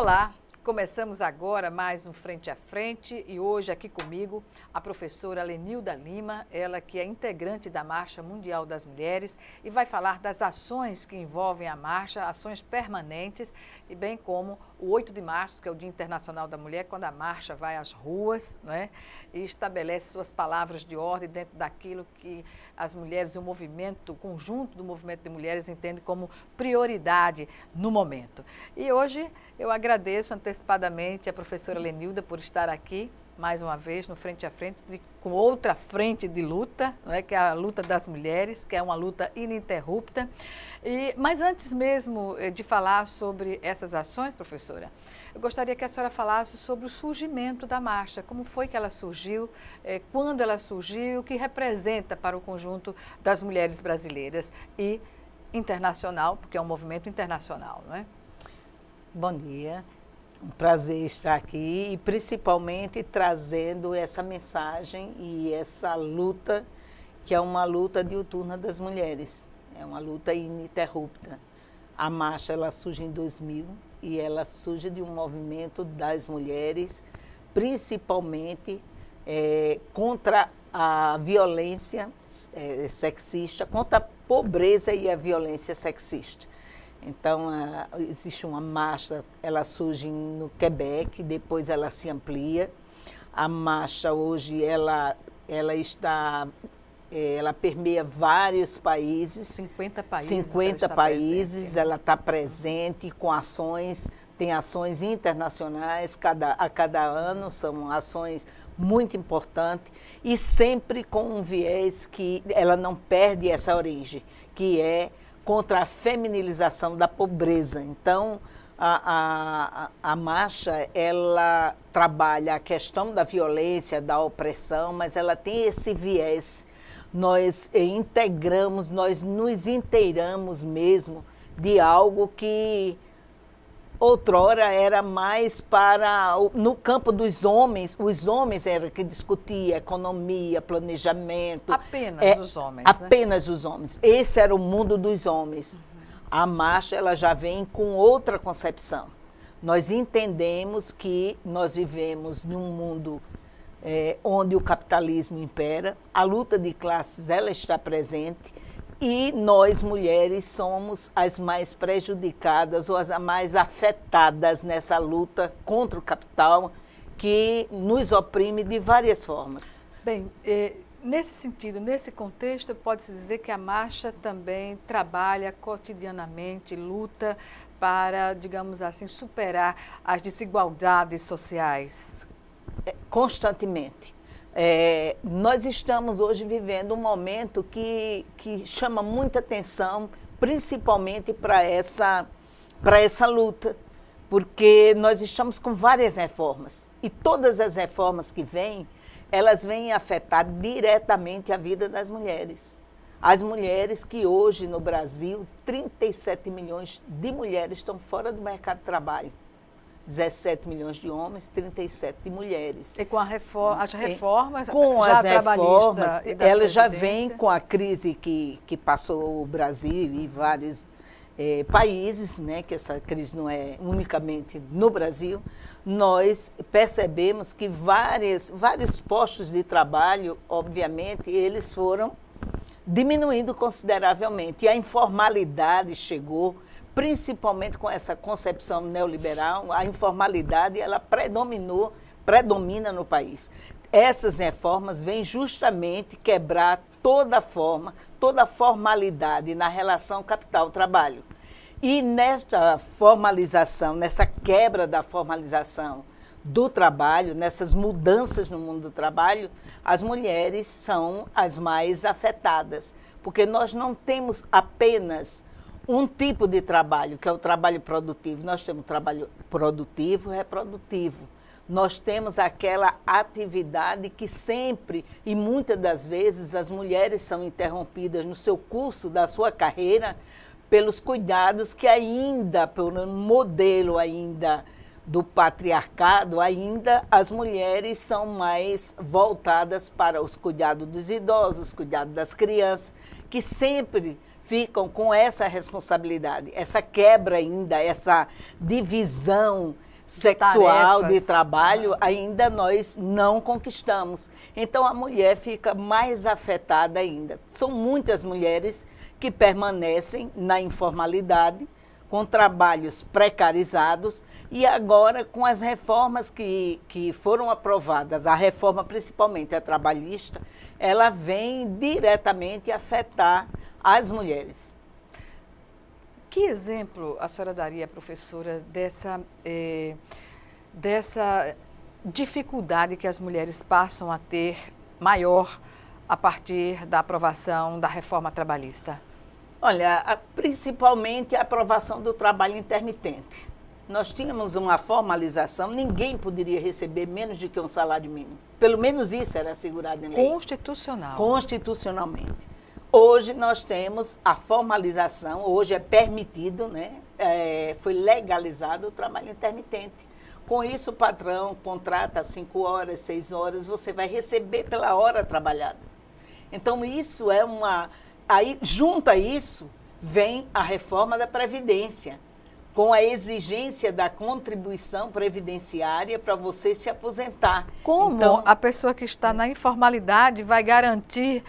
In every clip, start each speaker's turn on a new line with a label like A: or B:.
A: Olá, começamos agora mais um Frente a Frente e hoje aqui comigo a professora Lenilda Lima, ela que é integrante da Marcha Mundial das Mulheres e vai falar das ações que envolvem a marcha, ações permanentes e bem como o 8 de março, que é o Dia Internacional da Mulher, quando a marcha vai às ruas, né, e estabelece suas palavras de ordem dentro daquilo que as mulheres, o conjunto do movimento de mulheres entende como prioridade no momento. E hoje eu agradeço antecipadamente a professora Lenilda por estar aqui mais uma vez no Frente a Frente, com outra frente de luta, né, que é a luta das mulheres, que é uma luta ininterrupta. Mas antes mesmo de falar sobre essas ações, professora, eu gostaria que a senhora falasse sobre o surgimento da marcha, como foi que ela surgiu, quando ela surgiu, o que representa para o conjunto das mulheres brasileiras e internacional, porque é um movimento internacional, não é?
B: Bom dia, um prazer estar aqui e principalmente trazendo essa mensagem e essa luta, que é uma luta diuturna das mulheres, é uma luta ininterrupta. A marcha ela surge em 2000 e ela surge de um movimento das mulheres, principalmente contra a violência sexista, contra a pobreza e a violência sexista. Então, existe uma marcha, ela surge no Quebec, depois ela se amplia. A marcha hoje, ela permeia vários países.
A: 50 países.
B: 50 países, ela está presente com ações, tem ações internacionais a cada ano, são ações muito importantes e sempre com um viés que ela não perde essa origem, que é contra a feminilização da pobreza. Então, a marcha, ela trabalha a questão da violência, da opressão, mas ela tem esse viés. Nós integramos, nós nos inteiramos mesmo de algo que outrora era mais no campo dos homens, os homens eram que discutiam economia, planejamento.
A: Apenas os homens,
B: apenas os homens. Esse era o mundo dos homens. Uhum. A marcha ela já vem com outra concepção. Nós entendemos que nós vivemos num mundo onde o capitalismo impera, a luta de classes ela está presente, e nós, mulheres, somos as mais prejudicadas ou as mais afetadas nessa luta contra o capital que nos oprime de várias formas.
A: Bem, nesse sentido, nesse contexto, pode-se dizer que a marcha também trabalha cotidianamente, luta para, digamos assim, superar as desigualdades sociais.
B: Constantemente. Nós estamos hoje vivendo um momento que chama muita atenção, principalmente para essa luta, porque nós estamos com várias reformas e todas as reformas que vêm, elas vêm afetar diretamente a vida das mulheres. As mulheres que hoje no Brasil, 37 milhões de mulheres estão fora do mercado de trabalho. 17 milhões de homens, 37 de mulheres.
A: E com as reformas,
B: com
A: já
B: as reformas, ela já vem
A: Previdência.
B: Com a crise que passou o Brasil e vários países, né, que essa crise não é unicamente no Brasil, nós percebemos que vários postos de trabalho, obviamente, eles foram diminuindo consideravelmente. E a informalidade chegou, principalmente com essa concepção neoliberal, a informalidade ela predomina no país. Essas reformas vêm justamente quebrar toda a formalidade na relação capital-trabalho. E nesta formalização, nessa quebra da formalização do trabalho, nessas mudanças no mundo do trabalho, as mulheres são as mais afetadas, porque nós não temos apenas um tipo de trabalho, que é o trabalho produtivo. Nós temos trabalho produtivo e reprodutivo. Nós temos aquela atividade que sempre e muitas das vezes as mulheres são interrompidas no seu curso da sua carreira pelos cuidados que ainda, pelo modelo ainda do patriarcado, ainda as mulheres são mais voltadas para os cuidados dos idosos, cuidados das crianças, que sempre ficam com essa responsabilidade, essa quebra ainda, essa divisão sexual, de
A: tarefas.
B: trabalho, ainda nós não conquistamos. Então, a mulher fica mais afetada ainda. São muitas mulheres que permanecem na informalidade, com trabalhos precarizados, e agora, com as reformas que foram aprovadas, a reforma principalmente a trabalhista, ela vem diretamente afetar as mulheres.
A: Que exemplo a senhora daria, professora, dessa dificuldade que as mulheres passam a ter maior a partir da aprovação da reforma trabalhista?
B: Olha, principalmente a aprovação do trabalho intermitente. Nós tínhamos uma formalização, ninguém poderia receber menos do que um salário mínimo. Pelo menos isso era assegurado em lei.
A: Constitucional.
B: Constitucionalmente. Hoje nós temos a formalização, hoje é permitido, né? Foi legalizado o trabalho intermitente. Com isso, o patrão contrata 5 horas, 6 horas, você vai receber pela hora trabalhada. Então, isso é uma... Aí, junto a isso, vem a reforma da Previdência, com a exigência da contribuição previdenciária para você se aposentar.
A: Como
B: então,
A: a pessoa que está na informalidade vai garantir,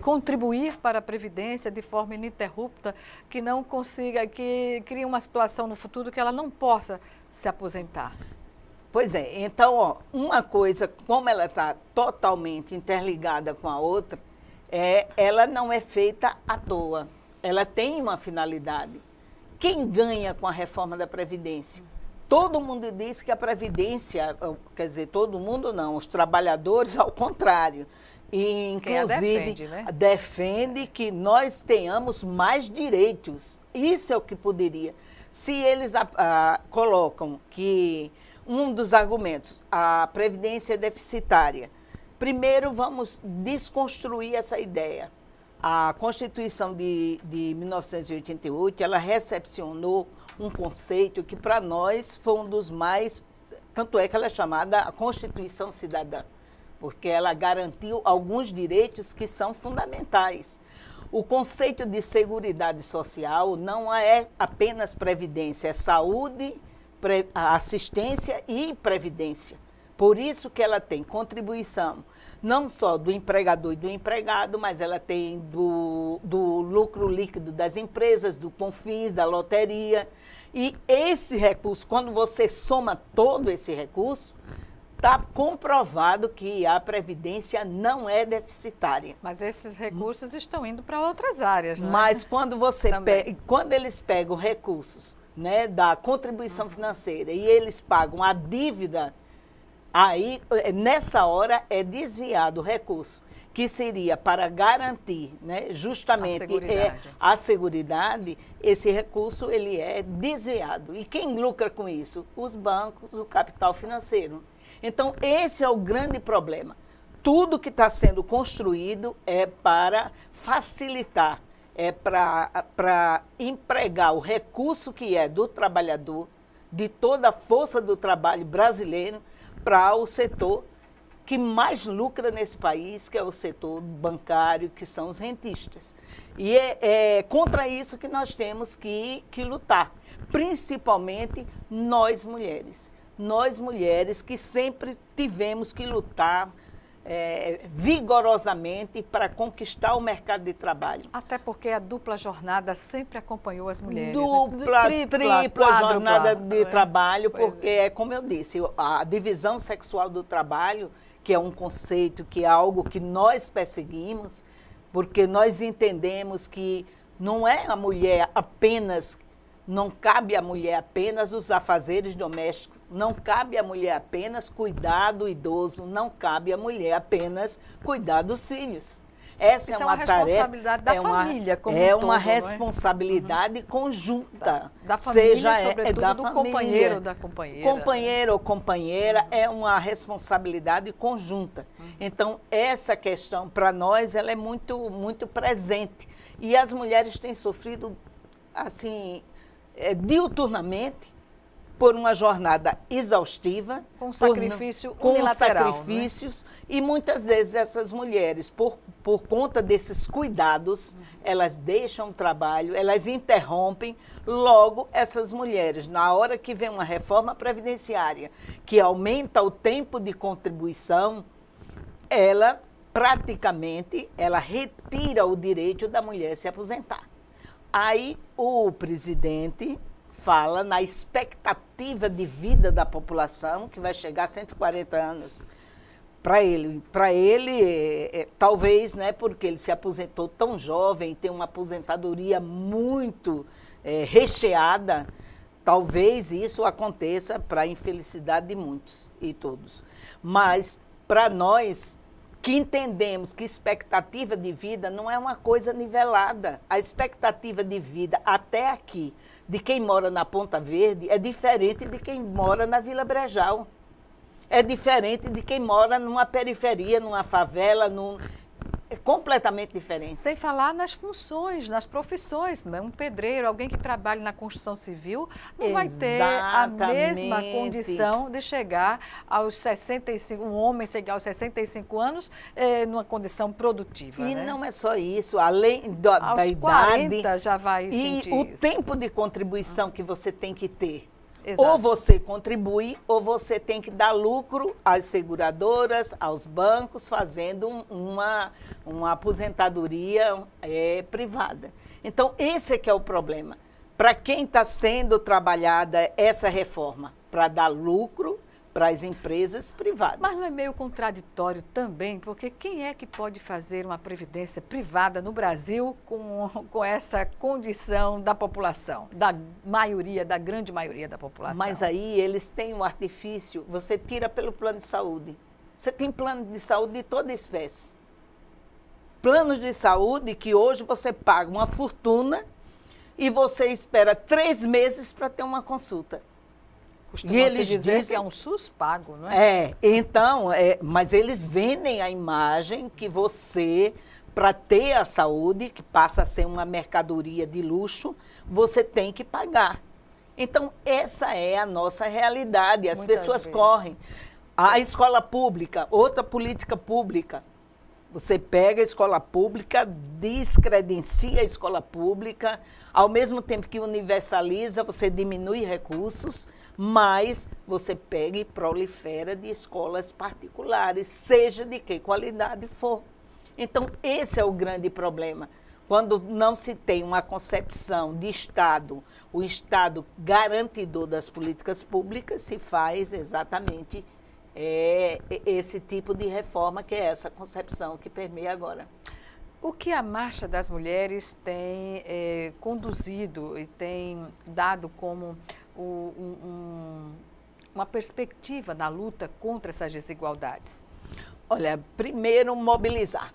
A: contribuir para a Previdência de forma ininterrupta, que não consiga, que crie uma situação no futuro que ela não possa se aposentar?
B: Pois é, então, ó, uma coisa, como ela está totalmente interligada com a outra, ela não é feita à toa, ela tem uma finalidade. Quem ganha com a reforma da Previdência? Todo mundo diz que a Previdência, quer dizer, todo mundo não, os trabalhadores ao contrário. E, inclusive, defende que nós tenhamos mais direitos. Isso é o que poderia. Se eles colocam que um dos argumentos, a Previdência é deficitária, primeiro vamos desconstruir essa ideia. A Constituição de 1988, ela recepcionou um conceito que para nós foi um dos mais, tanto é que ela é chamada a Constituição Cidadã, porque ela garantiu alguns direitos que são fundamentais. O conceito de seguridade social não é apenas previdência, é saúde, assistência e previdência. Por isso que ela tem contribuição não só do empregador e do empregado, mas ela tem do lucro líquido das empresas, do Confins, da loteria. E esse recurso, quando você soma todo esse recurso, está comprovado que a Previdência não é deficitária.
A: Mas esses recursos estão indo para outras áreas, né?
B: Mas quando quando eles pegam recursos, né, da contribuição financeira e eles pagam a dívida, aí, nessa hora, é desviado o recurso, que seria para garantir, né, justamente a seguridade, esse recurso ele é desviado. E quem lucra com isso? Os bancos, o capital financeiro. Então, esse é o grande problema. Tudo que está sendo construído é para facilitar, é para empregar o recurso que é do trabalhador, de toda a força do trabalho brasileiro, para o setor que mais lucra nesse país, que é o setor bancário, que são os rentistas. E é contra isso que nós temos que lutar, principalmente nós mulheres. Nós mulheres que sempre tivemos que lutar vigorosamente para conquistar o mercado de trabalho.
A: Até porque a dupla jornada sempre acompanhou as mulheres.
B: Tripla jornada de trabalho, porque é como eu disse, a divisão sexual do trabalho, que é um conceito, que é algo que nós perseguimos, porque nós entendemos que não é a mulher apenas, não cabe à mulher apenas os afazeres domésticos, não cabe à mulher apenas cuidar do idoso, não cabe à mulher apenas cuidar dos filhos. Essa é uma tarefa,
A: responsabilidade da família, como um todo,
B: uma responsabilidade conjunta.
A: Da família,
B: seja
A: sobretudo
B: da
A: do
B: família,
A: companheiro ou da companheira.
B: Companheiro ou companheira é uma responsabilidade conjunta. Então, essa questão, para nós, ela é muito, muito presente. E as mulheres têm sofrido, assim, diuturnamente, por uma jornada exaustiva.
A: Com sacrifício unilateral.
B: Com sacrifícios, né? E muitas vezes essas mulheres, por conta desses cuidados, elas deixam o trabalho, elas interrompem. Logo, essas mulheres, na hora que vem uma reforma previdenciária, que aumenta o tempo de contribuição, ela praticamente retira o direito da mulher se aposentar. Aí o presidente fala na expectativa de vida da população, que vai chegar a 140 anos. Para ele talvez, né, porque ele se aposentou tão jovem, tem uma aposentadoria muito recheada, talvez isso aconteça para a infelicidade de muitos e todos. Mas, para nós que entendemos que expectativa de vida não é uma coisa nivelada, a expectativa de vida até aqui, de quem mora na Ponta Verde, é diferente de quem mora na Vila Brejal. É diferente de quem mora numa periferia, numa favela, é completamente diferente.
A: Sem falar nas funções, nas profissões. Um pedreiro, alguém que trabalha na construção civil, não vai ter a mesma condição de chegar aos 65, um homem chegar aos 65 anos numa condição produtiva.
B: E
A: né?
B: Não é só isso, além da idade,
A: 40 já vai sentir
B: e o
A: isso.
B: tempo de contribuição que você tem que ter.
A: Exato.
B: Ou você contribui, ou você tem que dar lucro às seguradoras, aos bancos, fazendo uma aposentadoria privada. Então, esse é que é o problema. Para quem está sendo trabalhada essa reforma? Para dar lucro para as empresas privadas.
A: Mas não é meio contraditório também, porque quem é que pode fazer uma previdência privada no Brasil com essa condição da população, da grande maioria da população?
B: Mas aí eles têm um artifício, você tira pelo plano de saúde. Você tem plano de saúde de toda espécie. Planos de saúde que hoje você paga uma fortuna e você espera 3 meses para ter uma consulta.
A: E eles dizem que é um SUS pago, não
B: é? Então, mas eles vendem a imagem que você, para ter a saúde, que passa a ser uma mercadoria de luxo, você tem que pagar. Então, essa é a nossa realidade. As pessoas correm. A escola pública, outra política pública. Você pega a escola pública, descredencia a escola pública, ao mesmo tempo que universaliza, você diminui recursos, mas você pega e prolifera de escolas particulares, seja de que qualidade for. Então, esse é o grande problema. Quando não se tem uma concepção de Estado, o Estado garantidor das políticas públicas, se faz exatamente esse tipo de reforma, que é essa concepção que permeia agora.
A: O que a Marcha das Mulheres tem conduzido e tem dado como uma perspectiva na luta contra essas desigualdades?
B: Olha, primeiro mobilizar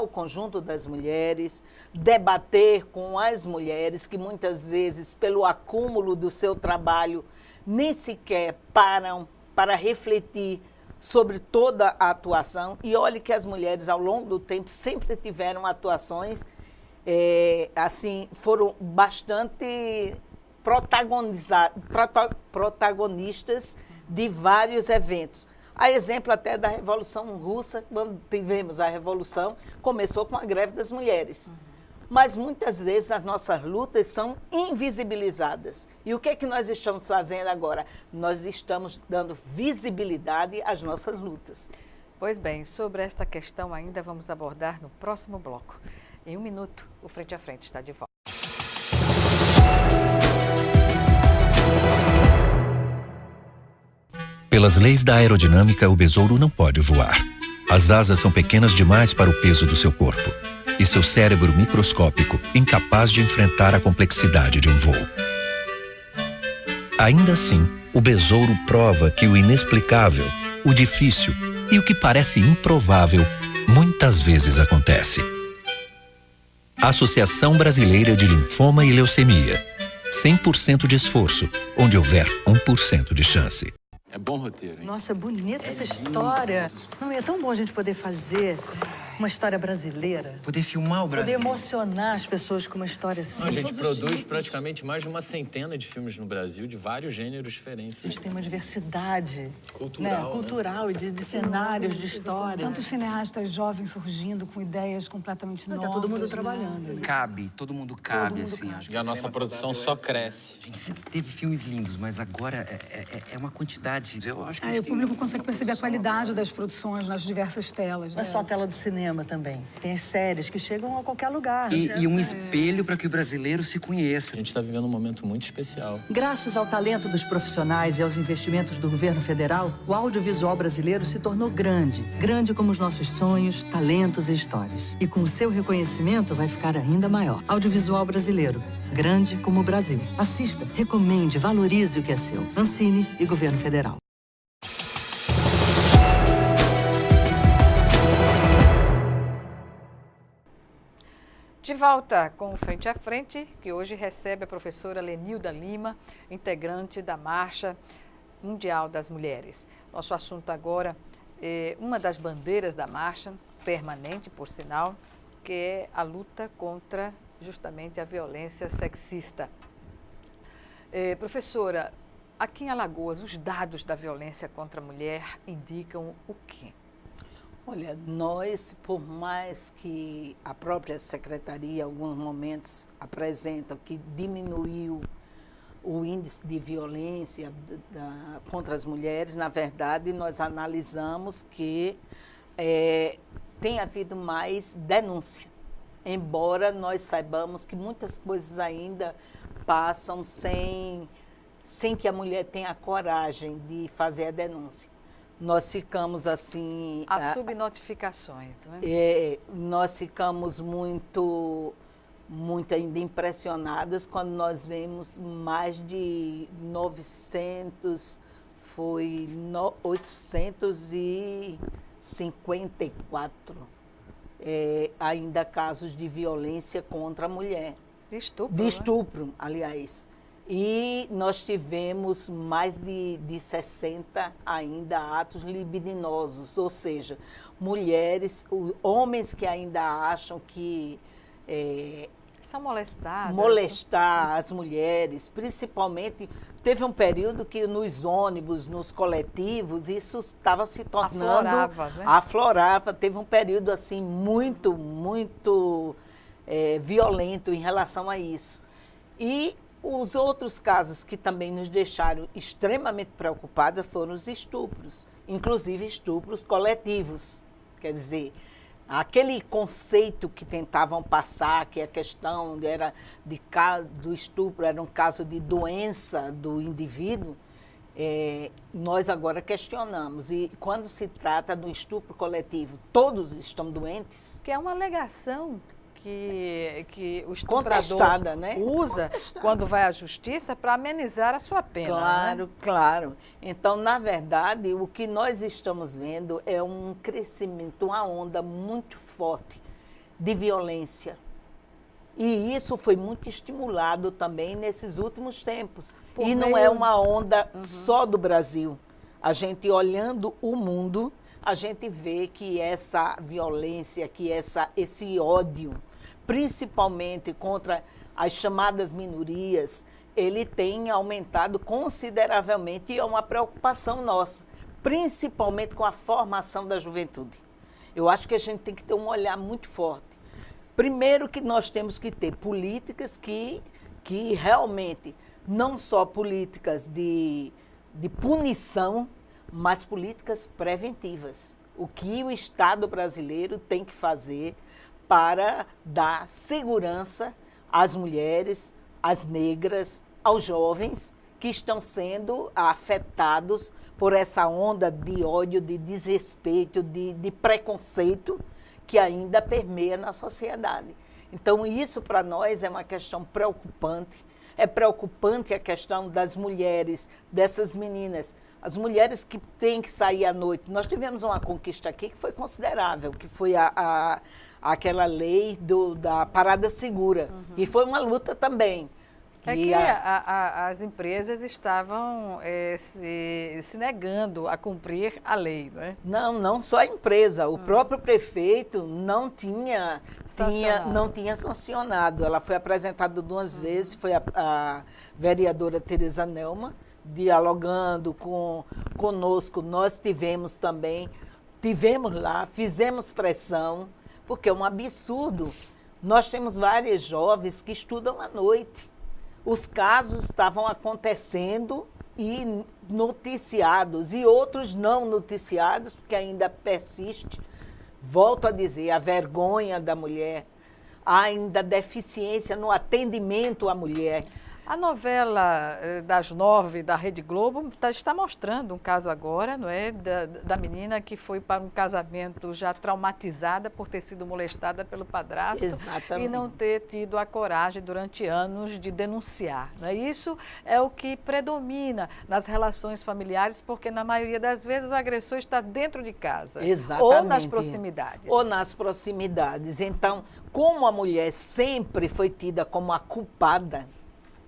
B: o conjunto das mulheres, debater com as mulheres que muitas vezes, pelo acúmulo do seu trabalho, nem sequer param para refletir sobre toda a atuação. E olhe que as mulheres, ao longo do tempo, sempre tiveram atuações, foram bastante protagonistas de vários eventos. A exemplo até da Revolução Russa, quando tivemos a Revolução, começou com a greve das mulheres. Mas muitas vezes as nossas lutas são invisibilizadas. E o que é que nós estamos fazendo agora? Nós estamos dando visibilidade às nossas lutas.
A: Pois bem, sobre esta questão ainda vamos abordar no próximo bloco. Em 1 minuto, o Frente a Frente está de volta.
C: Pelas leis da aerodinâmica, o besouro não pode voar. As asas são pequenas demais para o peso do seu corpo. E seu cérebro microscópico, incapaz de enfrentar a complexidade de um voo. Ainda assim, o besouro prova que o inexplicável, o difícil e o que parece improvável, muitas vezes acontece. Associação Brasileira de Linfoma e Leucemia. 100% de esforço, onde houver 1% de chance.
D: É bom roteiro, hein?
E: Nossa, bonita essa história. Não, é tão bom a gente poder fazer
D: uma história brasileira.
E: Poder filmar o Brasil.
D: Poder emocionar as pessoas com uma história assim.
F: A gente produz praticamente mais de uma centena de filmes no Brasil, de vários gêneros diferentes.
D: A gente tem uma diversidade
F: cultural,
D: né? Cultural, de cenários, de histórias.
G: Tantos cineastas jovens surgindo com ideias completamente novas.
D: Tá todo mundo trabalhando.
G: Né?
E: Cabe, todo mundo cabe, assim.
F: Acho que a nossa produção só cresce.
E: A gente sempre teve filmes lindos, mas agora é uma quantidade. Eu acho que
G: o público consegue perceber a qualidade das produções nas diversas telas.
D: Não é só a tela do cinema também. Tem as séries que chegam a qualquer lugar.
E: E um espelho para que o brasileiro se conheça.
F: A gente está vivendo um momento muito especial.
D: Graças ao talento dos profissionais e aos investimentos do governo federal, o audiovisual brasileiro se tornou grande. Grande como os nossos sonhos, talentos e histórias. E com o seu reconhecimento vai ficar ainda maior. Audiovisual brasileiro. Grande como o Brasil. Assista, recomende, valorize o que é seu. Ancine e Governo Federal.
A: De volta com o Frente a Frente, que hoje recebe a professora Lenilda Lima, integrante da Marcha Mundial das Mulheres. Nosso assunto agora é uma das bandeiras da marcha, permanente por sinal, que é a luta contra justamente a violência sexista. Professora, aqui em Alagoas, os dados da violência contra a mulher indicam o quê?
B: Olha, nós, por mais que a própria secretaria, em alguns momentos, apresenta que diminuiu o índice de violência contra as mulheres, na verdade, nós analisamos que tem havido mais denúncia, embora nós saibamos que muitas coisas ainda passam sem que a mulher tenha a coragem de fazer a denúncia. Nós ficamos assim...
A: As subnotificações, né?
B: Nós ficamos muito ainda impressionadas quando nós vemos mais de 854 ainda casos de violência contra a mulher.
A: De estupro,
B: né? Aliás. E nós tivemos mais de 60 ainda atos libidinosos, ou seja, mulheres, homens que ainda acham que
A: são molestadas.
B: Molestar as mulheres, principalmente, teve um período que nos ônibus, nos coletivos, isso estava se tornando...
A: Aflorava, né?
B: Aflorava, teve um período assim muito violento em relação a isso. E os outros casos que também nos deixaram extremamente preocupadas foram os estupros, inclusive estupros coletivos. Quer dizer, aquele conceito que tentavam passar, que a questão era do estupro era um caso de doença do indivíduo, nós agora questionamos. E quando se trata do estupro coletivo, todos estão doentes?
A: Que é uma alegação que o estuprador
B: contestada, né?
A: usa quando vai à justiça para amenizar a sua pena.
B: Claro,
A: né?
B: Claro. Então, na verdade, o que nós estamos vendo é um crescimento, uma onda muito forte de violência. E isso foi muito estimulado também nesses últimos tempos. E não é uma onda só do Brasil. A gente olhando o mundo, a gente vê que essa violência, que esse ódio, principalmente contra as chamadas minorias, ele tem aumentado consideravelmente e é uma preocupação nossa, principalmente com a formação da juventude. Eu acho que a gente tem que ter um olhar muito forte. Primeiro que nós temos que ter políticas que realmente, não só políticas de punição, mas políticas preventivas. O que o Estado brasileiro tem que fazer para dar segurança às mulheres, às negras, aos jovens que estão sendo afetados por essa onda de ódio, de desrespeito, de preconceito que ainda permeia na sociedade. Então, isso para nós é uma questão preocupante. É preocupante a questão das mulheres, dessas meninas, as mulheres que têm que sair à noite. Nós tivemos uma conquista aqui que foi considerável, que foi aquela lei da parada segura, e foi uma luta também.
A: É que as empresas estavam se negando a cumprir a lei, não é?
B: Não só a empresa, o próprio prefeito não tinha sancionado. Ela foi apresentada duas vezes, foi a vereadora Tereza Nelma, dialogando conosco. Nós tivemos lá, fizemos pressão, porque é um absurdo. Nós temos várias jovens que estudam à noite. Os casos estavam acontecendo e noticiados, e outros não noticiados, porque ainda persiste. Volto a dizer, a vergonha da mulher, há ainda deficiência no atendimento à mulher.
A: A novela das 9 da Rede Globo está mostrando um caso agora, não é, da menina que foi para um casamento já traumatizada por ter sido molestada pelo padrasto.
B: Exatamente.
A: E não ter tido a coragem durante anos de denunciar. Não é? Isso é o que predomina nas relações familiares, porque na maioria das vezes o agressor está dentro de casa.
B: Exatamente.
A: Ou nas proximidades.
B: Ou nas proximidades. Então, como a mulher sempre foi tida como a culpada,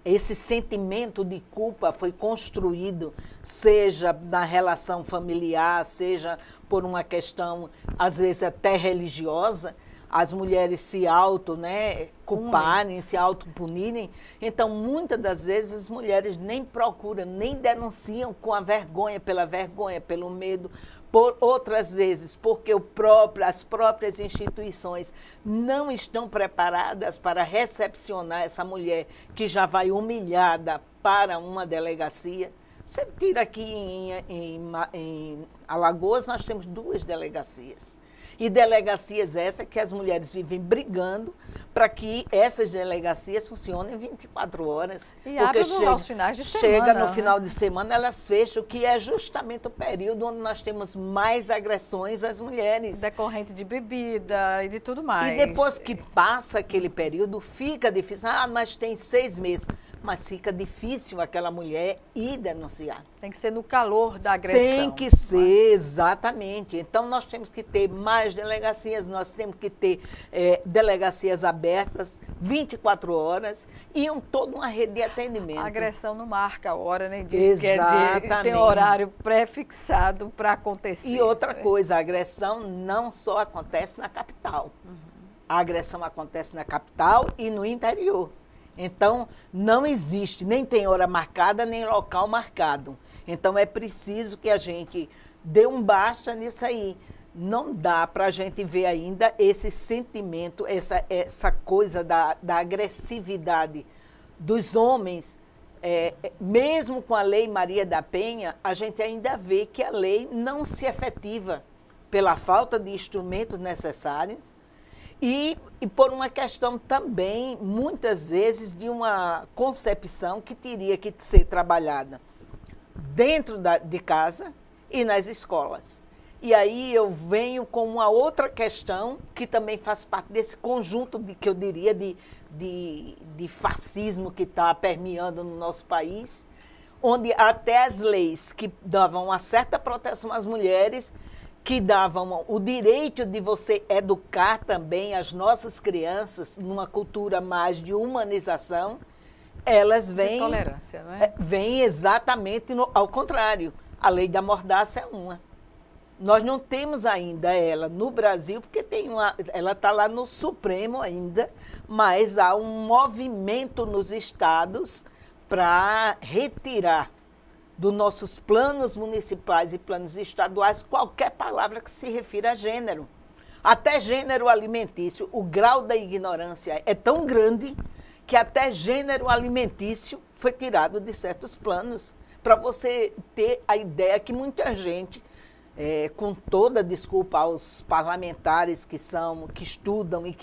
B: esse sentimento de culpa foi construído, seja na relação familiar, seja por uma questão, às vezes, até religiosa, as mulheres se culparem, se autopunirem. Então, muitas das vezes, as mulheres nem procuram, nem denunciam com a vergonha, pelo medo. Por outras vezes, porque as próprias instituições não estão preparadas para recepcionar essa mulher que já vai humilhada para uma delegacia. Você tira aqui em Alagoas, nós temos 2 delegacias. E delegacias essas que as mulheres vivem brigando para que essas delegacias funcionem 24 horas.
A: E abrem aos finais de semana.
B: Chega no final de semana, elas fecham, que é justamente o período onde nós temos mais agressões às mulheres.
A: Decorrente de bebida e de tudo mais.
B: E depois que passa aquele período, fica difícil. Mas tem 6 meses. Mas fica difícil aquela mulher ir denunciar.
A: Tem que ser no calor da agressão.
B: Tem que ser, exatamente. Então, nós temos que ter mais delegacias, nós temos que ter delegacias abertas 24 horas e toda uma rede de atendimento.
A: A agressão não marca a hora, nem diz
B: Exatamente.
A: que tem horário pré-fixado para acontecer.
B: E outra coisa, a agressão não só acontece na capital. A agressão acontece na capital e no interior. Então, não existe, nem tem hora marcada, nem local marcado. Então, é preciso que a gente dê um basta nisso aí. Não dá para a gente ver ainda esse sentimento, essa coisa da agressividade dos homens. Mesmo com a Lei Maria da Penha, a gente ainda vê que a lei não se efetiva pela falta de instrumentos necessários. E por uma questão também, muitas vezes, de uma concepção que teria que ser trabalhada dentro de casa e nas escolas. E aí eu venho com uma outra questão que também faz parte desse conjunto que eu diria de fascismo que está permeando no nosso país, onde até as leis que davam uma certa proteção às mulheres, que davam o direito de você educar também as nossas crianças numa cultura mais de humanização, elas vêm...
A: De tolerância, não é?
B: Vêm exatamente ao contrário. A lei da mordaça é uma. Nós não temos ainda ela no Brasil, porque ela está lá no Supremo ainda, mas há um movimento nos estados para retirar dos nossos planos municipais e planos estaduais qualquer palavra que se refira a gênero. Até gênero alimentício, o grau da ignorância é tão grande que até gênero alimentício foi tirado de certos planos. Para você ter a ideia que muita gente, com toda desculpa aos parlamentares que estudam e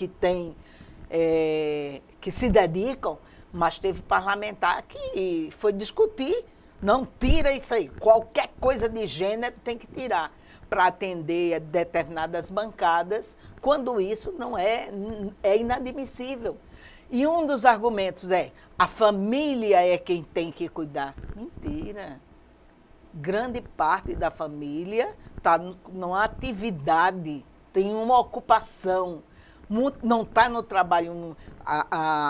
B: que se dedicam, mas teve parlamentar que foi discutir. Não tira isso aí. Qualquer coisa de gênero tem que tirar para atender a determinadas bancadas, quando isso não é inadmissível. E um dos argumentos a família é quem tem que cuidar. Mentira. Grande parte da família está numa atividade, tem uma ocupação. não está no trabalho,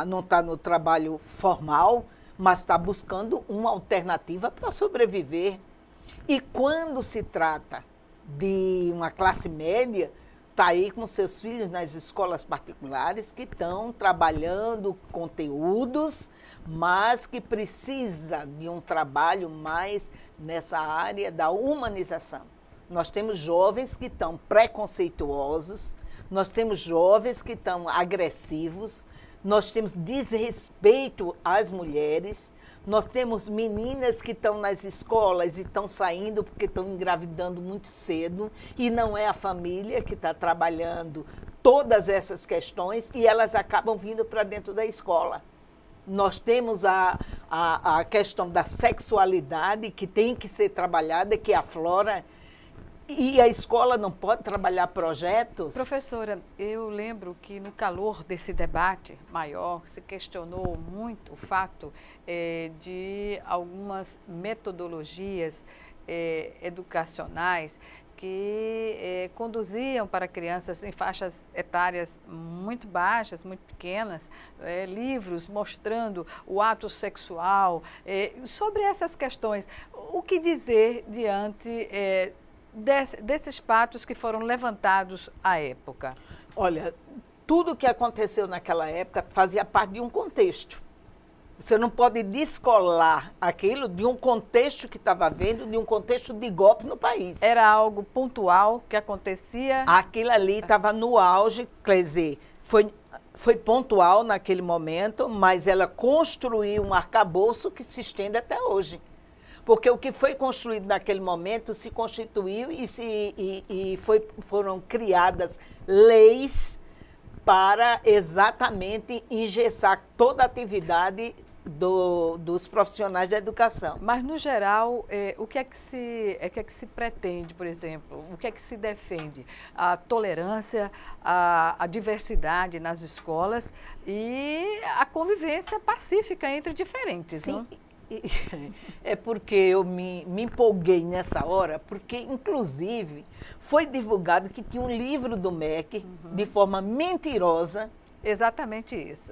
B: não está no trabalho formal, mas está buscando uma alternativa para sobreviver. E quando se trata de uma classe média, está aí com seus filhos nas escolas particulares que estão trabalhando conteúdos, mas que precisa de um trabalho mais nessa área da humanização. Nós temos jovens que estão preconceituosos, nós temos jovens que estão agressivos, nós temos desrespeito às mulheres, nós temos meninas que estão nas escolas e estão saindo porque estão engravidando muito cedo e não é a família que está trabalhando todas essas questões e elas acabam vindo para dentro da escola. Nós temos a questão da sexualidade que tem que ser trabalhada, que aflora. E a escola não pode trabalhar projetos?
A: Professora, eu lembro que no calor desse debate maior, se questionou muito o fato de algumas metodologias educacionais que conduziam para crianças em faixas etárias muito baixas, muito pequenas, livros mostrando o ato sexual. Sobre essas questões, o que dizer diante desses fatos que foram levantados à época?
B: Olha, tudo que aconteceu naquela época fazia parte de um contexto. Você não pode descolar aquilo de um contexto que estava havendo, de um contexto de golpe no país.
A: Era algo pontual que acontecia?
B: Aquilo ali estava no auge, quer dizer, foi pontual naquele momento, mas ela construiu um arcabouço que se estende até hoje. Porque o que foi construído naquele momento se constituiu e foram criadas leis para exatamente engessar toda a atividade dos profissionais da educação.
A: Mas, no geral, o que é que se pretende, por exemplo? O que é que se defende? A tolerância, a diversidade nas escolas e a convivência pacífica entre diferentes,
B: Sim.
A: Não?
B: É porque eu me empolguei nessa hora, porque, inclusive, foi divulgado que tinha um livro do MEC, de forma mentirosa.
A: Exatamente isso.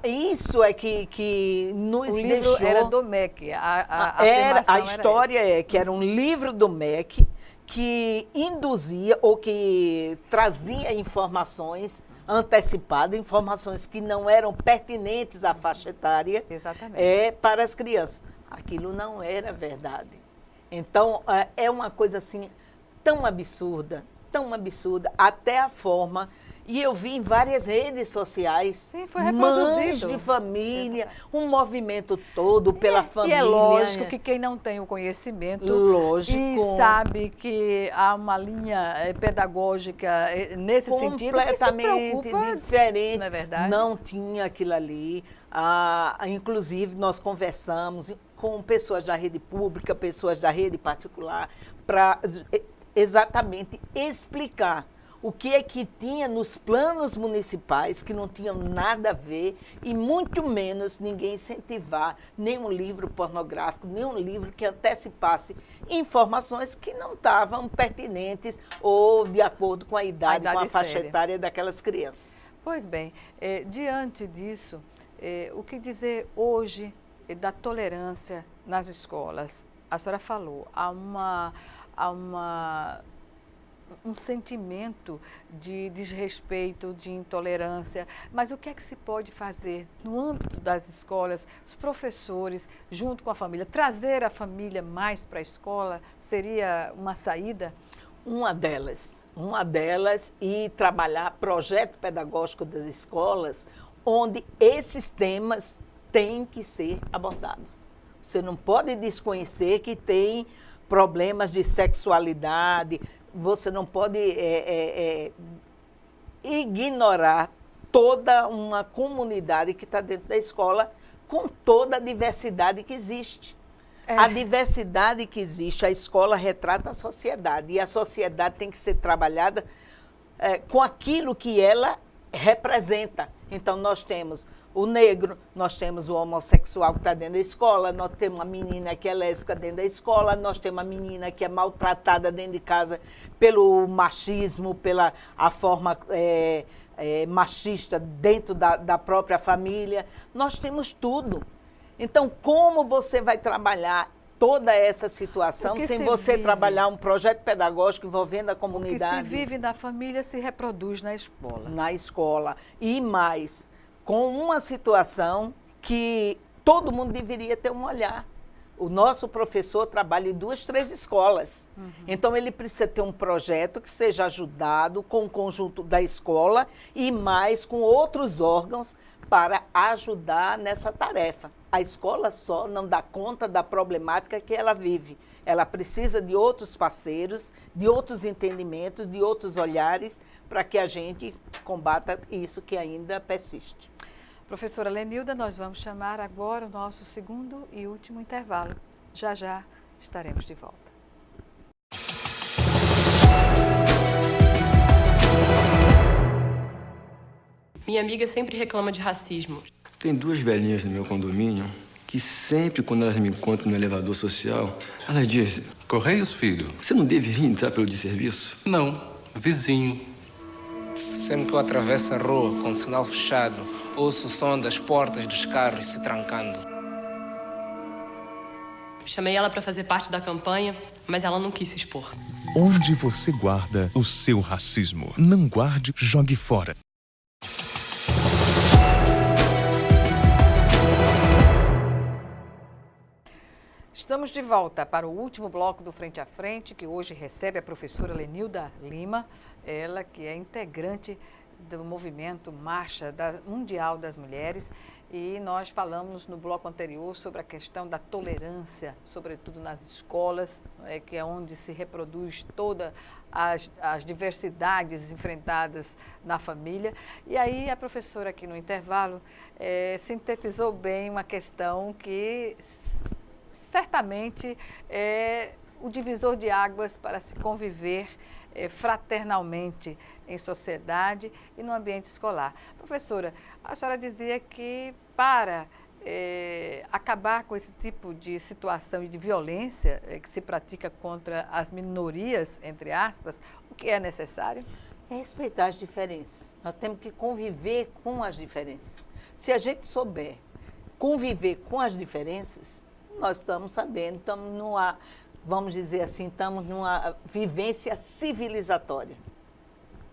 B: Isso é que nos
A: o livro
B: deixou...
A: era do MEC,
B: a história é que era um livro do MEC que induzia ou que trazia informações antecipadas, informações que não eram pertinentes à faixa etária para as crianças. Aquilo não era verdade. Então, é uma coisa assim tão absurda, até a forma... E eu vi em várias redes sociais,
A: sim, foi reproduzido.
B: Mães de família, um movimento todo pela família.
A: E é lógico que quem não tem o conhecimento e sabe que há uma linha pedagógica nesse sentido,
B: completamente diferente,
A: não é verdade?
B: Não tinha aquilo ali. Inclusive, nós conversamos com pessoas da rede pública, pessoas da rede particular, para exatamente explicar o que é que tinha nos planos municipais que não tinham nada a ver e muito menos ninguém incentivar nenhum livro pornográfico, nenhum livro que antecipasse informações que não estavam pertinentes ou de acordo com a idade com a faixa etária daquelas crianças.
A: Pois bem, diante disso, o que dizer hoje da tolerância nas escolas? A senhora falou, há um sentimento de desrespeito, de intolerância, mas o que é que se pode fazer no âmbito das escolas, os professores, junto com a família, trazer a família mais para a escola seria uma saída?
B: Uma delas e trabalhar projeto pedagógico das escolas, onde esses temas têm que ser abordados. Você não pode desconhecer que tem problemas de sexualidade. Você não pode ignorar toda uma comunidade que está dentro da escola com toda a diversidade que existe. A diversidade que existe, a escola retrata a sociedade e a sociedade tem que ser trabalhada com aquilo que ela representa. Então, nós temos o negro, nós temos o homossexual que está dentro da escola, nós temos uma menina que é lésbica dentro da escola, nós temos uma menina que é maltratada dentro de casa pelo machismo, pela a forma machista dentro da própria família. Nós temos tudo. Então, como você vai trabalhar toda essa situação sem você trabalhar um projeto pedagógico envolvendo a comunidade?
A: O que se vive na família se reproduz na escola.
B: Na escola. E mais, com uma situação que todo mundo deveria ter um olhar. O nosso professor trabalha em 2, 3 escolas. Então, ele precisa ter um projeto que seja ajudado com o conjunto da escola e mais com outros órgãos para ajudar nessa tarefa. A escola só não dá conta da problemática que ela vive. Ela precisa de outros parceiros, de outros entendimentos, de outros olhares, para que a gente combata isso que ainda persiste.
A: Professora Lenilda, nós vamos chamar agora o nosso segundo e último intervalo. Já já estaremos de volta.
H: Minha amiga sempre reclama de racismo.
I: Tem 2 velhinhas no meu condomínio que sempre, quando elas me encontram no elevador social, elas dizem:
J: Correios, filho?
I: Você não deveria entrar pelo de serviço?
J: Não, vizinho.
K: Sempre que eu atravesso a rua com o sinal fechado, ouço o som das portas dos carros se trancando.
H: Chamei ela para fazer parte da campanha, mas ela não quis se expor.
C: Onde você guarda o seu racismo? Não guarde, jogue fora.
A: Estamos de volta para o último bloco do Frente a Frente, que hoje recebe a professora Lenilda Lima, ela que é integrante do movimento Marcha Mundial das Mulheres, e nós falamos no bloco anterior sobre a questão da tolerância, sobretudo nas escolas, que é onde se reproduz todas as diversidades enfrentadas na família. E aí a professora aqui no intervalo sintetizou bem uma questão que certamente é o divisor de águas para se conviver fraternalmente em sociedade e no ambiente escolar. Professora, a senhora dizia que para acabar com esse tipo de situação e de violência que se pratica contra as minorias, entre aspas, o que é necessário?
B: É respeitar as diferenças. Nós temos que conviver com as diferenças. Se a gente souber conviver com as diferenças, nós estamos sabendo, estamos numa, vamos dizer assim, estamos numa vivência civilizatória.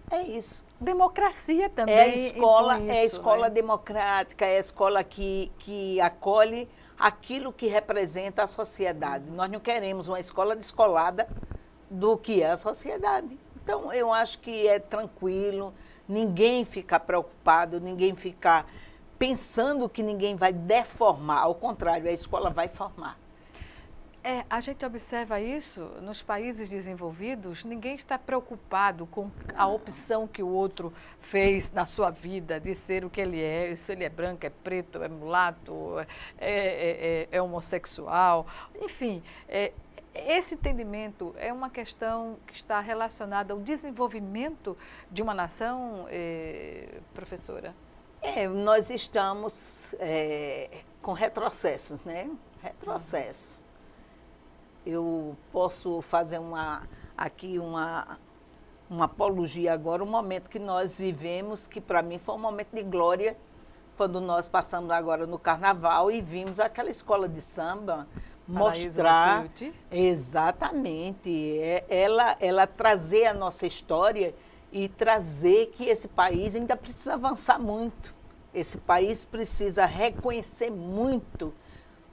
B: É isso.
A: Democracia também.
B: É a escola
A: né?
B: democrática, é a escola que acolhe aquilo que representa a sociedade. Nós não queremos uma escola descolada do que é a sociedade. Então, eu acho que é tranquilo, ninguém fica preocupado, ninguém fica pensando que ninguém vai deformar, ao contrário, a escola vai formar.
A: A gente observa isso nos países desenvolvidos, ninguém está preocupado com a opção que o outro fez na sua vida, de ser o que ele é, se ele é branco, é preto, é mulato, é homossexual, enfim, esse entendimento é uma questão que está relacionada ao desenvolvimento de uma nação, professora?
B: Nós estamos com retrocessos, né? Retrocessos. Eu posso fazer aqui uma apologia agora, um momento que nós vivemos, que para mim foi um momento de glória, quando nós passamos agora no Carnaval e vimos aquela escola de samba mostrar exatamente, ela trazer a nossa história e trazer que esse país ainda precisa avançar muito. Esse país precisa reconhecer muito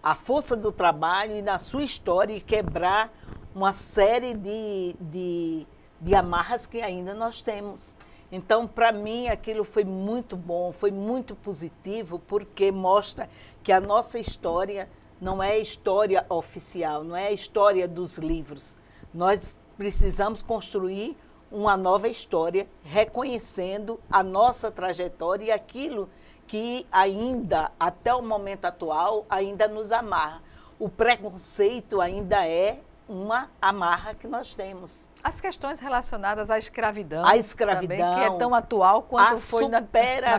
B: a força do trabalho e da sua história e quebrar uma série de amarras que ainda nós temos. Então, para mim, aquilo foi muito bom, foi muito positivo, porque mostra que a nossa história não é a história oficial, não é a história dos livros. Nós precisamos construir uma nova história, reconhecendo a nossa trajetória e aquilo que ainda, até o momento atual, ainda nos amarra. O preconceito ainda é uma amarra que nós temos.
A: As questões relacionadas à escravidão.
B: A escravidão.
A: Também, que é tão atual quanto foi na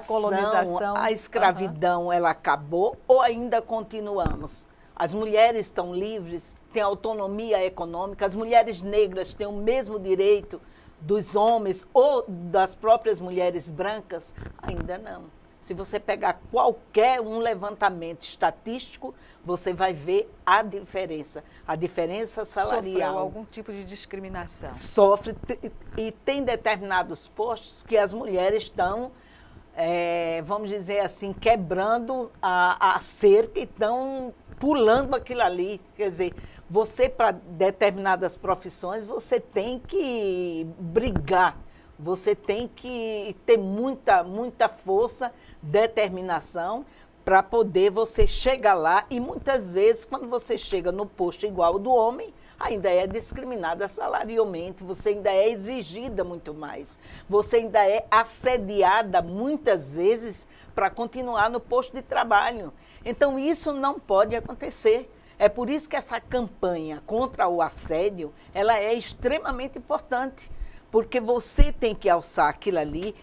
A: colonização.
B: A escravidão, ela acabou ou ainda continuamos? As mulheres estão livres, têm autonomia econômica, as mulheres negras têm o mesmo direito dos homens ou das próprias mulheres brancas? Ainda não. Se você pegar qualquer um levantamento estatístico, você vai ver a diferença salarial.
A: Sofreu algum tipo de discriminação.
B: Sofre, e tem determinados postos que as mulheres estão, vamos dizer assim, quebrando a cerca e estão pulando aquilo ali. Quer dizer, você, para determinadas profissões, você tem que brigar. Você tem que ter muita força, determinação para poder você chegar lá. E muitas vezes, quando você chega no posto igual ao do homem, ainda é discriminada salarialmente, você ainda é exigida muito mais. Você ainda é assediada muitas vezes para continuar no posto de trabalho. Então, isso não pode acontecer. É por isso que essa campanha contra o assédio, ela é extremamente importante. Porque você tem que alçar aquilo ali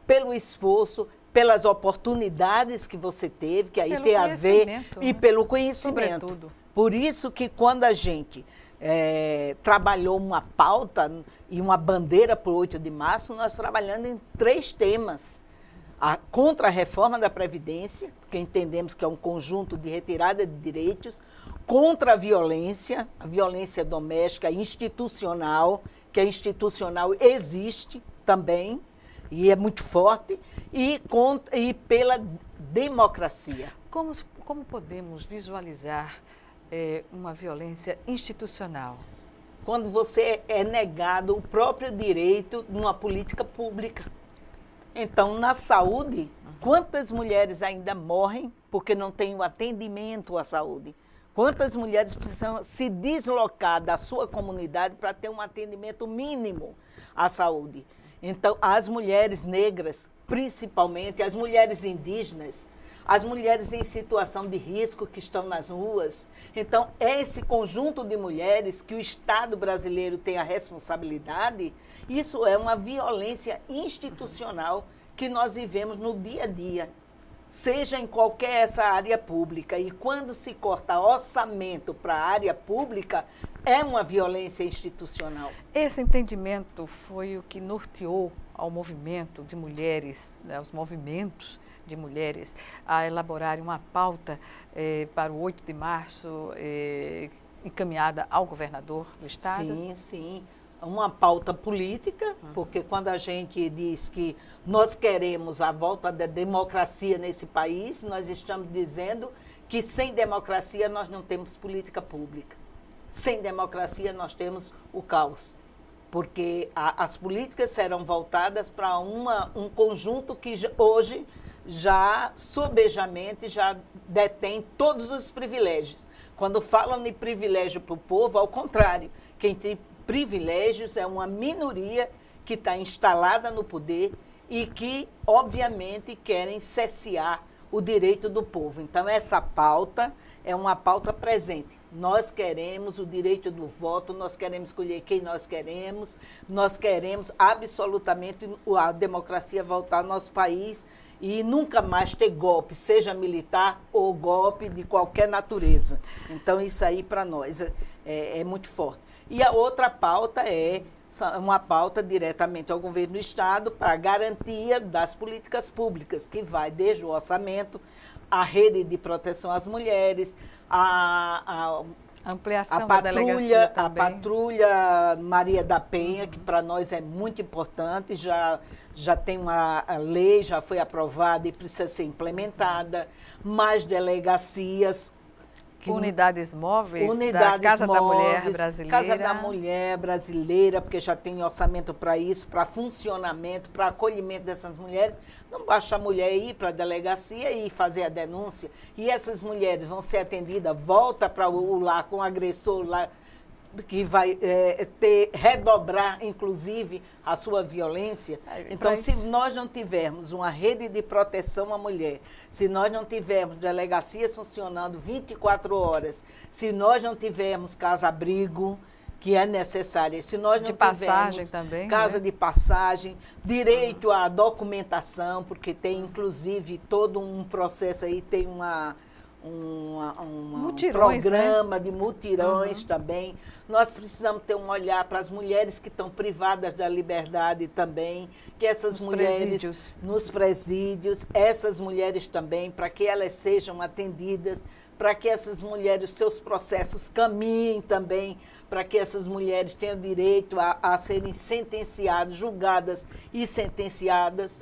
B: pelo esforço, pelas oportunidades que você teve, que aí
A: pelo
B: tem a ver, e
A: né?
B: pelo conhecimento.
A: Sobretudo.
B: Por isso que quando a gente trabalhou uma pauta e uma bandeira para o 8 de março, nós trabalhamos em 3 temas. Contra a reforma da Previdência, que entendemos que é um conjunto de retirada de direitos, contra a violência doméstica institucional, que a institucional existe também, e é muito forte, e pela democracia.
A: Como podemos visualizar uma violência institucional?
B: Quando você é negado o próprio direito numa política pública. Então, na saúde, quantas mulheres ainda morrem porque não têm o atendimento à saúde? Quantas mulheres precisam se deslocar da sua comunidade para ter um atendimento mínimo à saúde? Então, as mulheres negras, principalmente, as mulheres indígenas, as mulheres em situação de risco que estão nas ruas. Então, esse conjunto de mulheres que o Estado brasileiro tem a responsabilidade, isso é uma violência institucional que nós vivemos no dia a dia, seja em qualquer essa área pública. E quando se corta orçamento para a área pública, é uma violência institucional.
A: Esse entendimento foi o que norteou ao movimento de mulheres, né, os movimentos de mulheres, a elaborarem uma pauta para o 8 de março, encaminhada ao governador do Estado?
B: Sim, sim. Uma pauta política, porque quando a gente diz que nós queremos a volta da democracia nesse país, nós estamos dizendo que sem democracia nós não temos política pública. Sem democracia nós temos o caos, porque as políticas serão voltadas para um conjunto que hoje já sobejamente já detém todos os privilégios. Quando falam de privilégio para o povo, ao contrário, quem tem privilégios é uma minoria que está instalada no poder e que, obviamente, querem cercear o direito do povo. Então, essa pauta é uma pauta presente. Nós queremos o direito do voto, nós queremos escolher quem nós queremos absolutamente a democracia voltar ao nosso país e nunca mais ter golpe, seja militar ou golpe de qualquer natureza. Então, isso aí para nós é muito forte. E a outra pauta é uma pauta diretamente ao governo do Estado para a garantia das políticas públicas, que vai desde o orçamento, a rede de proteção às mulheres, a
A: ampliação da delegacia também.
B: A patrulha Maria da Penha, que para nós é muito importante, já tem uma lei, já foi aprovada e precisa ser implementada, mais delegacias.
A: Unidades móveis da Casa da Mulher Brasileira.
B: Casa da Mulher Brasileira, porque já tem orçamento para isso, para funcionamento, para acolhimento dessas mulheres. Não basta a mulher ir para a delegacia e fazer a denúncia. E essas mulheres vão ser atendidas, volta para o lar com o agressor lá, que vai redobrar, inclusive, a sua violência. Então, se nós não tivermos uma rede de proteção à mulher, se nós não tivermos delegacias funcionando 24 horas, se nós não tivermos casa-abrigo, que é necessária, se nós não tivermos
A: também,
B: casa de passagem, direito à documentação, porque tem, inclusive, todo um processo aí, tem programa, né, de mutirões também. Nós precisamos ter um olhar para as mulheres que estão privadas da liberdade também, que essas mulheres nos presídios, essas mulheres também, para que elas sejam atendidas, para que essas mulheres, seus processos caminhem também, para que essas mulheres tenham direito a serem sentenciadas, julgadas e sentenciadas.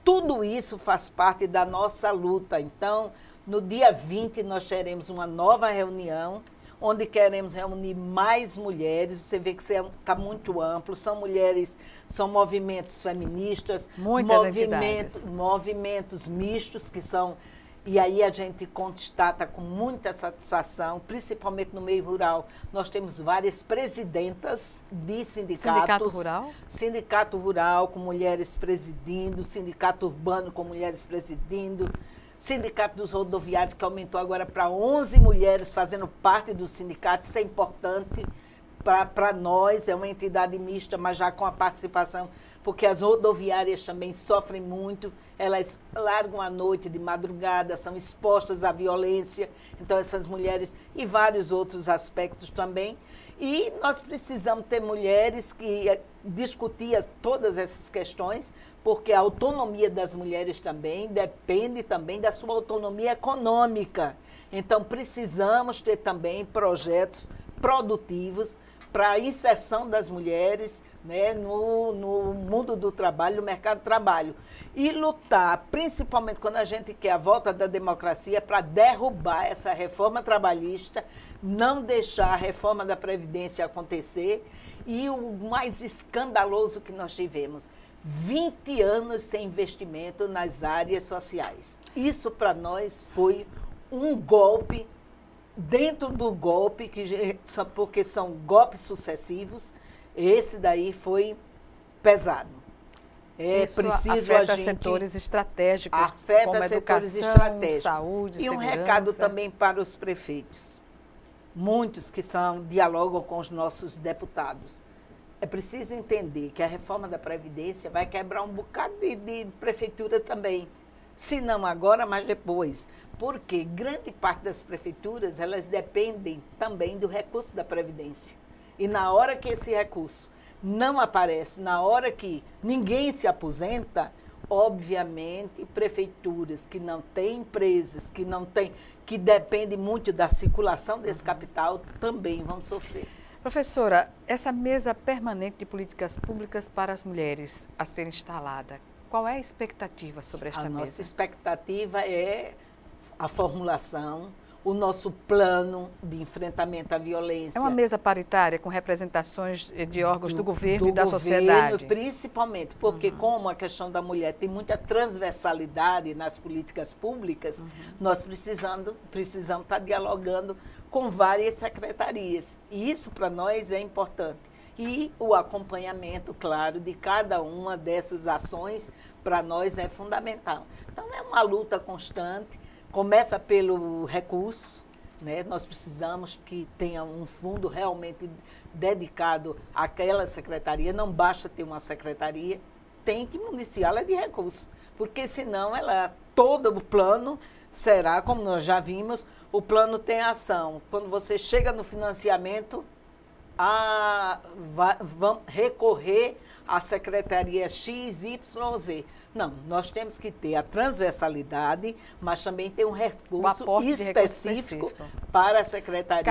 B: Tudo isso faz parte da nossa luta. Então, no dia 20, nós teremos uma nova reunião, onde queremos reunir mais mulheres. Você vê que está muito amplo, são mulheres, são movimentos feministas, movimentos mistos, que são... E aí a gente constata com muita satisfação, principalmente no meio rural, nós temos várias presidentas de sindicatos.
A: Sindicato rural?
B: Sindicato rural, com mulheres presidindo, sindicato urbano com mulheres presidindo, sindicato dos rodoviários, que aumentou agora para 11 mulheres fazendo parte do sindicato. Isso é importante para nós, é uma entidade mista, mas já com a participação, porque as rodoviárias também sofrem muito, elas largam à noite, de madrugada, são expostas à violência, então essas mulheres e vários outros aspectos também. E nós precisamos ter mulheres que discutir todas essas questões, porque a autonomia das mulheres também depende também da sua autonomia econômica. Então precisamos ter também projetos produtivos para a inserção das mulheres, né, no mundo do trabalho, no mercado de trabalho. E lutar, principalmente quando a gente quer a volta da democracia, para derrubar essa reforma trabalhista, não deixar a reforma da Previdência acontecer. E o mais escandaloso que nós tivemos, 20 anos sem investimento nas áreas sociais. Isso para nós foi um golpe dentro do golpe, porque são golpes sucessivos. Esse daí foi pesado.
A: Isso
B: preciso
A: afeta setores estratégicos,
B: afeta
A: como
B: setores
A: educação,
B: estratégicos.
A: saúde,
B: e um
A: segurança.
B: recado também para os prefeitos. Muitos que dialogam com os nossos deputados. É preciso entender que a reforma da Previdência vai quebrar um bocado de prefeitura também. Se não agora, mas depois. Porque grande parte das prefeituras, elas dependem também do recurso da Previdência. E na hora que esse recurso não aparece, na hora que ninguém se aposenta, obviamente, prefeituras que não têm empresas, que dependem muito da circulação desse capital, também vão sofrer.
A: Professora, essa mesa permanente de políticas públicas para as mulheres a ser instalada, qual é a expectativa sobre esta mesa? A
B: nossa expectativa é a formulação, o nosso plano de enfrentamento à violência.
A: É uma mesa paritária com representações de órgãos do governo e da sociedade?
B: Principalmente, porque como a questão da mulher tem muita transversalidade nas políticas públicas, nós precisamos estar dialogando com várias secretarias. E isso para nós é importante. E o acompanhamento, claro, de cada uma dessas ações, para nós é fundamental. Então, é uma luta constante, começa pelo recurso, né? Nós precisamos que tenha um fundo realmente dedicado àquela secretaria, não basta ter uma secretaria, tem que municiá-la de recursos, porque senão todo o plano será, como nós já vimos, o plano tem ação. Quando você chega no financiamento, vão recorrer à secretaria XYZ. Não, nós temos que ter a transversalidade, mas também ter um recurso específico para a secretaria.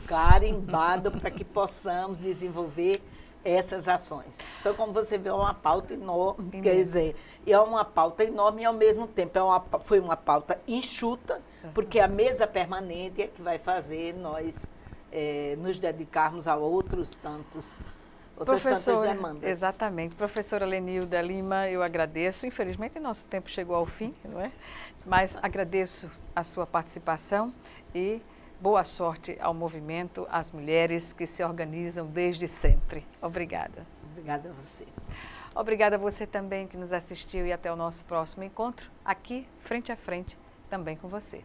B: Carimbado para que possamos desenvolver essas ações. Então, como você vê, é uma pauta enorme, quer dizer, é uma pauta enorme e, ao mesmo tempo, foi uma pauta enxuta, porque a mesa permanente é que vai fazer nós nos dedicarmos a outras tantas demandas.
A: Exatamente. Professora Lenilda Lima, eu agradeço. Infelizmente, nosso tempo chegou ao fim, não é? Mas agradeço a sua participação e boa sorte ao movimento, às mulheres que se organizam desde sempre. Obrigada.
B: Obrigada a você.
A: Obrigada a você também que nos assistiu e até o nosso próximo encontro aqui, frente a frente, também com você.